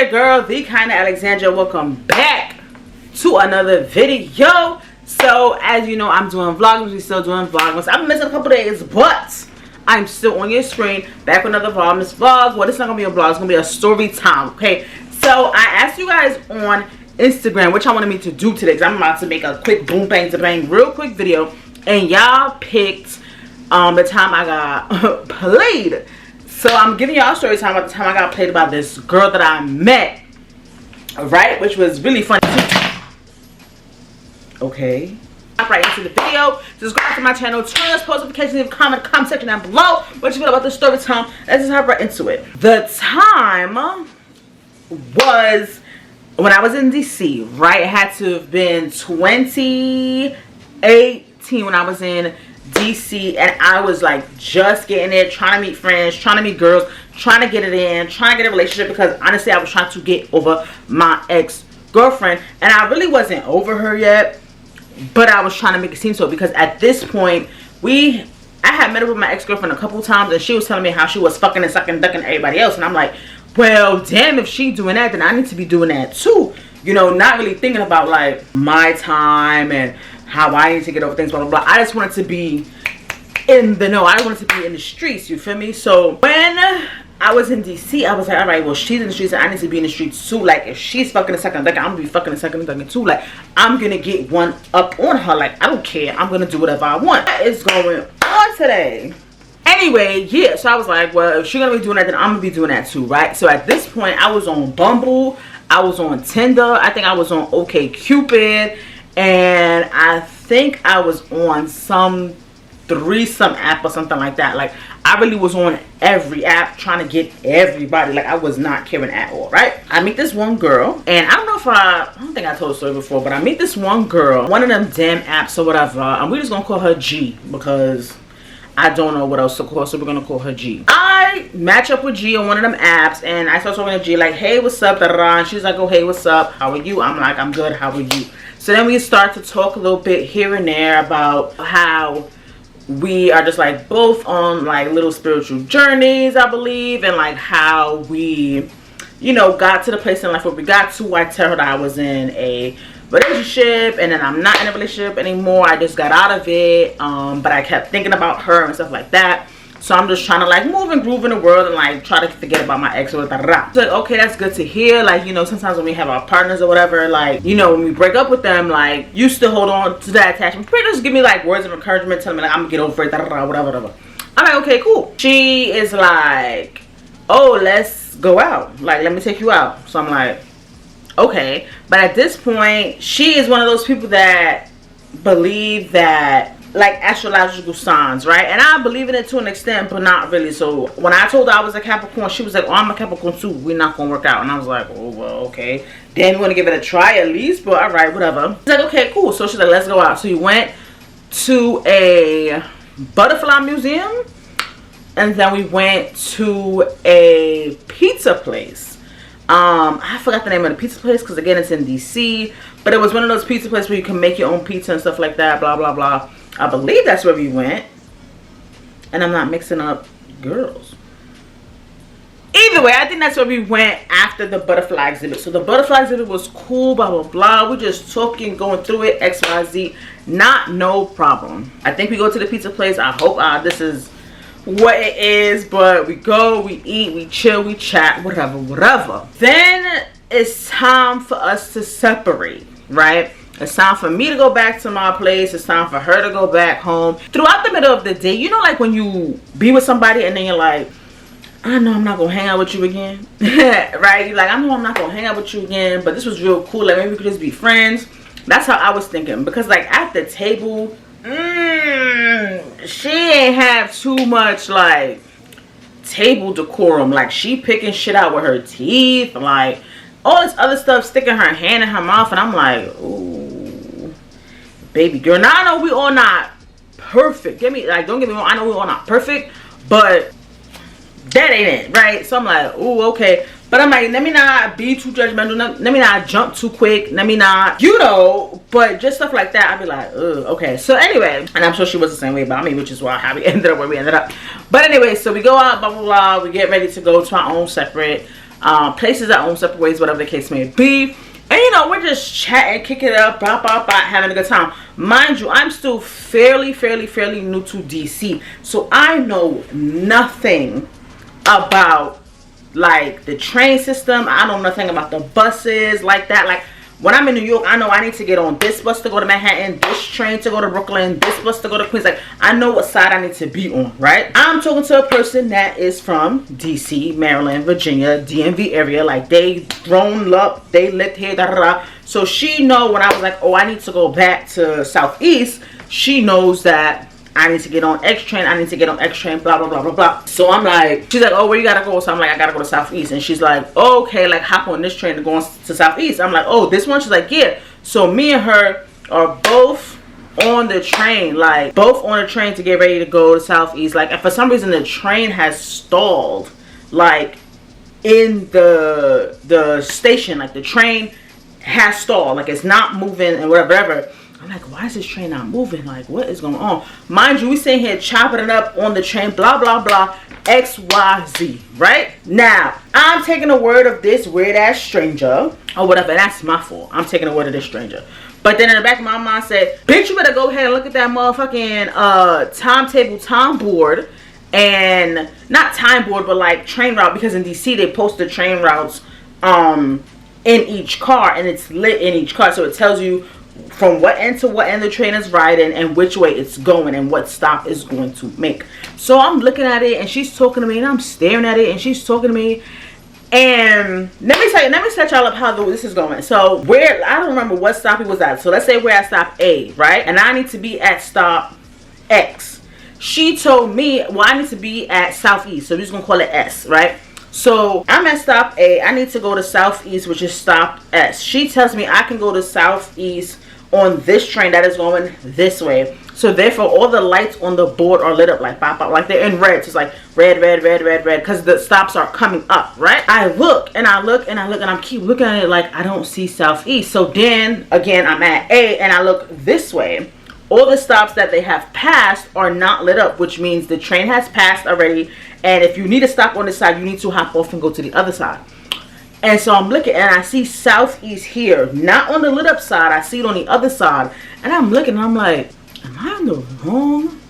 your girl, TheKyannaAlexandra. Welcome back to another video. So, as you know, I'm doing vloggmas. We're still doing vlogmas. I've been missing a couple days, but I'm still on your screen. Back with another vlogmas vlog. Well, it's not going to be a vlog. It's going to be a story time, okay? So, I asked you guys on Instagram what y'all wanted me to do today, because I'm about to make a quick boom, bang, to bang, real quick video. And y'all picked the time I got played. So I'm giving y'all a story time about the time I got played by this girl that I met, right? Which was really funny. Okay. Hop right into the video. Subscribe to my channel. Turn on post notifications. Leave a comment section down below. What you feel about the story time? Let's just hop right into it. The time was when I was in DC, right? It had to have been 2018 when I was in DC, and I was like just getting it, trying to meet friends, trying to meet girls, trying to get it in, trying to get a relationship, because honestly I was trying to get over my ex-girlfriend, and I really wasn't over her yet, but I was trying to make it seem so, because at this point I had met up with my ex-girlfriend a couple times, and she was telling me how she was fucking and sucking and ducking everybody else, and I'm like, well, damn, if she doing that, then I need to be doing that too, you know, not really thinking about like my time and how I need to get over things, blah, blah, blah. I just wanted to be in the know. I wanted to be in the streets, you feel me? So when I was in DC, I was like, all right, well, she's in the streets and I need to be in the streets too. Like, if she's fucking a second, like, I'm gonna be fucking a second too. Like, I'm gonna get one up on her. Like, I don't care. I'm gonna do whatever I want. What is going on today? Anyway, yeah, so I was like, well, if she's gonna be doing that, then I'm gonna be doing that too, right? So at this point, I was on Bumble. I was on Tinder. I think I was on OkCupid. And I think I was on some threesome app or something like that. Like, I really was on every app trying to get everybody. Like, I was not caring at all, right? I meet this one girl, and I don't know if I don't think I told the story before, but I meet this one girl, one of them damn apps or whatever, and we're just gonna call her G, because I don't know what else to call her, so we're gonna call her G. I match up with G on one of them apps, and I start talking to G like, hey, what's up, and she's like, oh, hey, what's up, how are you? I'm like, I'm good, how are you? So then we start to talk a little bit here and there about how we are just like both on like little spiritual journeys, I believe, and like how we, you know, got to the place in life where we got to. I tell her that I was in a relationship and then I'm not in a relationship anymore. I just got out of it, but I kept thinking about her and stuff like that. So I'm just trying to like move and groove in the world and like try to forget about my ex or whatever. It's like, okay, that's good to hear. Like, you know, sometimes when we have our partners or whatever, like, you know, when we break up with them, like, you still hold on to that attachment. Pretty just give me like words of encouragement, telling me like I'm gonna get over it, whatever. I'm like, okay, cool. She is like, oh, let's go out. Like, let me take you out. So I'm like, okay. But at this point, she is one of those people that believe that like astrological signs, right? And I believe in it to an extent, but not really. So when I told her I was a Capricorn, she was like, oh, I'm a Capricorn too, we're not gonna work out. And I was like, oh, well, okay, damn, you want to give it a try at least, but all right, whatever. She's like, okay, cool. So she's like, let's go out. So we went to a butterfly museum, and then we went to a pizza place. I forgot the name of the pizza place, because again, it's in DC, but it was one of those pizza places where you can make your own pizza and stuff like that, blah blah blah. I believe that's where we went, and I'm not mixing up girls. Either way, I think that's where we went after the butterfly exhibit. So the butterfly exhibit was cool, blah blah blah. We just talking, going through it, XYZ, no problem. I think we go to the pizza place. I hope this is what it is, but we go, we eat, we chill, we chat, whatever. Then it's time for us to separate, right? It's time for me to go back to my place. It's time for her to go back home. Throughout the middle of the day, you know, like when you be with somebody and then you're like, I know I'm not gonna hang out with you again. Right? You're like, I know I'm not gonna hang out with you again, but this was real cool. Like, maybe we could just be friends. That's how I was thinking, because like at the table, she ain't have too much like table decorum. Like, she picking shit out with her teeth, like all this other stuff, sticking her hand in her mouth, and I'm like, ooh, baby girl. Now I know we all not perfect. Don't get me wrong, I know we all not perfect, but that ain't it, right? So I'm like, ooh, okay. But I'm like, let me not be too judgmental. Let me not jump too quick. Let me not, you know, but just stuff like that, I'd be like, ugh, okay. So anyway, and I'm sure she was the same way about me, which is why how we ended up where we ended up. But anyway, so we go out, blah, blah, blah. We get ready to go to our own separate places that own separate ways, whatever the case may be. And you know, we're just chatting, kicking it up, blah, blah, blah, having a good time. Mind you, I'm still fairly new to DC. So I know nothing about like the train system. I know nothing about the buses like that. Like when I'm in New York, I know I need to get on this bus to go to Manhattan, this train to go to Brooklyn, this bus to go to Queens. Like I know what side I need to be on, right? I'm talking to a person that is from DC, Maryland, Virginia, DMV area. Like they grown up, they lived here, da da da. So she know when I was like, oh, I need to go back to Southeast, she knows that I need to get on X train, I need to get on X train, blah, blah, blah, blah, blah. So I'm like, she's like, oh, where you gotta go? So I'm like, I gotta go to Southeast. And she's like, oh, okay, like hop on this train to go on to Southeast. I'm like, oh, this one? She's like, yeah. So me and her are both on the train, like both on the train to get ready to go to Southeast. Like, and for some reason the train has stalled, like in the station. Like the train has stalled, like it's not moving and whatever. I'm like, why is this train not moving? Like, what is going on? Mind you, we sitting here chopping it up on the train, blah, blah, blah, XYZ, right? Now, I'm taking the word of this weird-ass stranger, or whatever. That's my fault. I'm taking the word of this stranger. But then in the back of my mind said, bitch, you better go ahead and look at that motherfucking timetable time board. And, not time board, but like train route. Because in DC, they post the train routes in each car. And it's lit in each car. So it tells you from what end to what end the train is riding and which way it's going and what stop it's going to make. So I'm looking at it and she's talking to me and I'm staring at it and she's talking to me. And let me set y'all up how this is going. So where, I don't remember what stop it was at. So let's say we're at stop A, right? And I need to be at stop X. She told me, well, I need to be at Southeast. So we're just gonna call it S, right? So I'm at stop A. I need to go to Southeast, which is stop S. She tells me I can go to Southeast on this train that is going this way. So therefore all the lights on the board are lit up like pop up, like they're in red. So it's like red, red, red, red, red, because the stops are coming up, right? I look and I look and I look and I keep looking at it like I don't see Southeast. So then again I'm at A and I look this way. All the stops that they have passed are not lit up, which means the train has passed already. And if you need to stop on this side, you need to hop off and go to the other side. And so I'm looking and I see Southeast here, not on the lit up side. I see it on the other side. And I'm looking and I'm like, am I on the wrong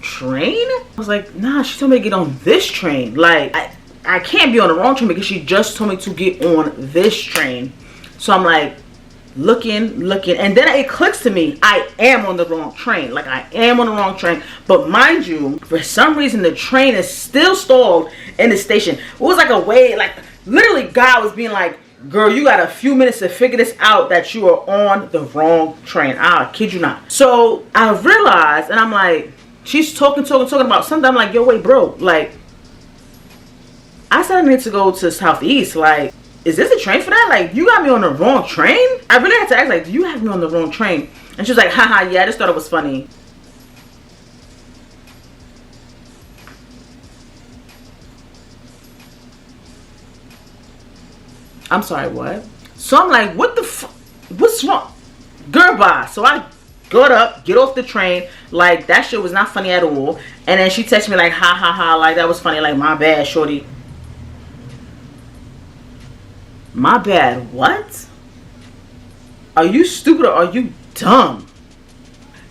train? I was like, nah, she told me to get on this train. Like, I can't be on the wrong train because she just told me to get on this train. So I'm like, looking, and then it clicks to me, I am on the wrong train. Like, I am on the wrong train. But mind you, for some reason the train is still stalled in the station. It was like a way, like literally God was being like, girl, you got a few minutes to figure this out that you are on the wrong train. I kid you not. So I realized, and I'm like, she's talking about something. I'm like, yo, wait, bro, like I said I need to go to Southeast. Like, is this a train for that? Like, you got me on the wrong train? I really had to ask, like, do you have me on the wrong train? And she was like, haha, yeah, I just thought it was funny. I'm sorry, what? So I'm like, what the fuck? What's wrong? Girl, bye. So I got up, get off the train. Like, that shit was not funny at all. And then she texted me like, ha, ha, ha. Like, that was funny. Like, my bad, shorty. My bad, what? Are you stupid or are you dumb?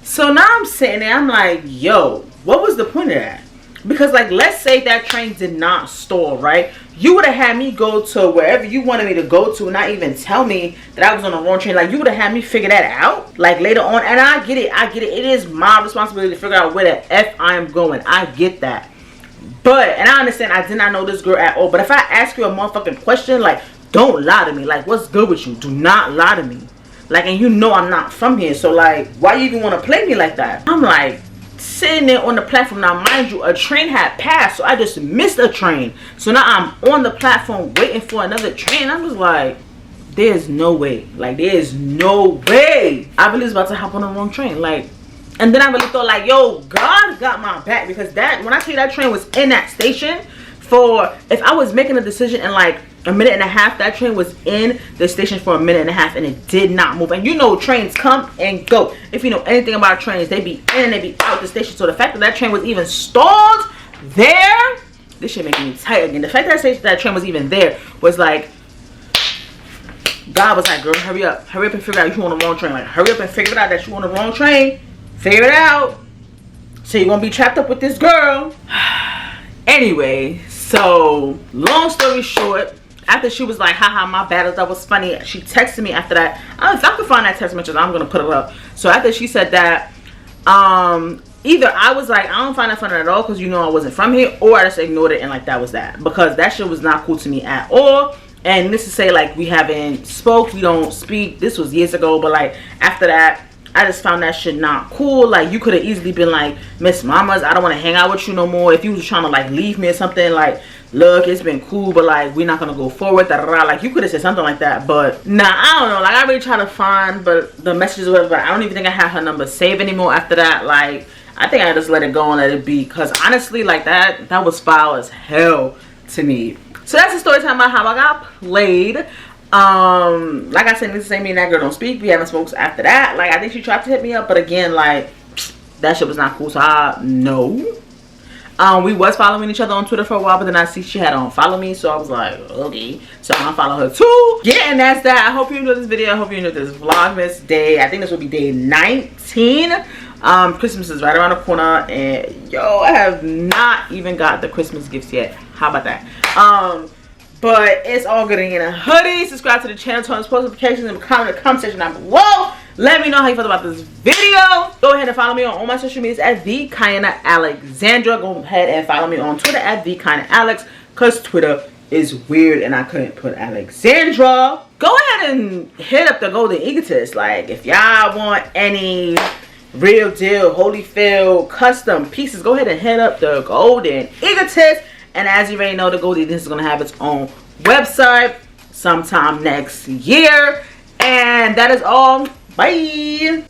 So now I'm sitting there, I'm like, yo, what was the point of that? Because, like, let's say that train did not stall, right? You would have had me go to wherever you wanted me to go to and not even tell me that I was on the wrong train. Like, you would have had me figure that out, like, later on. And I get it. It is my responsibility to figure out where the F I am going. I get that. But, and I understand I did not know this girl at all. But if I ask you a motherfucking question, like, don't lie to me. Like, what's good with you? Do not lie to me. Like, and you know I'm not from here. So, like, why you even want to play me like that? I'm like, sitting there on the platform. Now, mind you, a train had passed. So, I just missed a train. So, now I'm on the platform waiting for another train. I'm just like, there's no way. Like, there's no way. I really was about to hop on the wrong train. Like, and then I really thought, like, yo, God got my back. Because that, when I tell you that train was in that station, for, if I was making a decision in, like, a minute and a half, that train was in the station for a minute and a half and it did not move. And you know, trains come and go. If you know anything about trains, they be in and they be out the station. So the fact that that train was even stalled there this shit making me tight again. The fact that that train was even there was like, God was like, girl, hurry up and figure out you on the wrong train. Like, hurry up and figure it out that you on the wrong train. Figure it out, so you won't be trapped up with this girl. Anyway, so long story short, after she was like, haha, my bad, that was funny, she texted me after that. If I can find that text message, I'm gonna put it up. So after she said that, either I was like, I don't find that funny at all because you know I wasn't from here, or I just ignored it and like that was that, because that shit was not cool to me at all. And this to say, like, we haven't spoke, we don't speak, this was years ago, but like after that I just found that shit not cool. Like, you could have easily been like, Miss Mamas, I don't want to hang out with you no more. If you was trying to like leave me or something, like, look, it's been cool, but like we're not gonna go forward, da, da, da. Like, you could have said something like that. But nah, I don't know, like I really try to find the messages or whatever, but I don't even think I have her number saved anymore after that. Like, I think I just let it go and let it be, because honestly, like that was foul as hell to me. So that's the story time about how I got played. Like I said, this is me and that girl don't speak. We haven't spoken after that. Like, I think she tried to hit me up, but again, like, that shit was not cool. So no. We was following each other on Twitter for a while, but then I see she had unfollowed me, so I was like, okay, so I'm gonna follow her too. Yeah, and that's that. I hope you enjoyed this video. I hope you enjoyed this Vlogmas day. I think this will be day 19. Christmas is right around the corner, and yo, I have not even got the Christmas gifts yet. How about that? But it's all good in a hoodie. Subscribe to the channel, turn on post notifications, and comment in the comment section down below. Let me know how you feel about this video. Go ahead and follow me on all my social medias at TheKyannaAlexandra. Go ahead and follow me on Twitter at TheKyannaAlex, because Twitter is weird and I couldn't put Alexandra. Go ahead and hit up the Golden Egotist. Like, if y'all want any real deal Holyfield custom pieces, go ahead and hit up the Golden Egotist. And as you already know, the Golden Egotist is going to have its own website sometime next year. And that is all. Bye.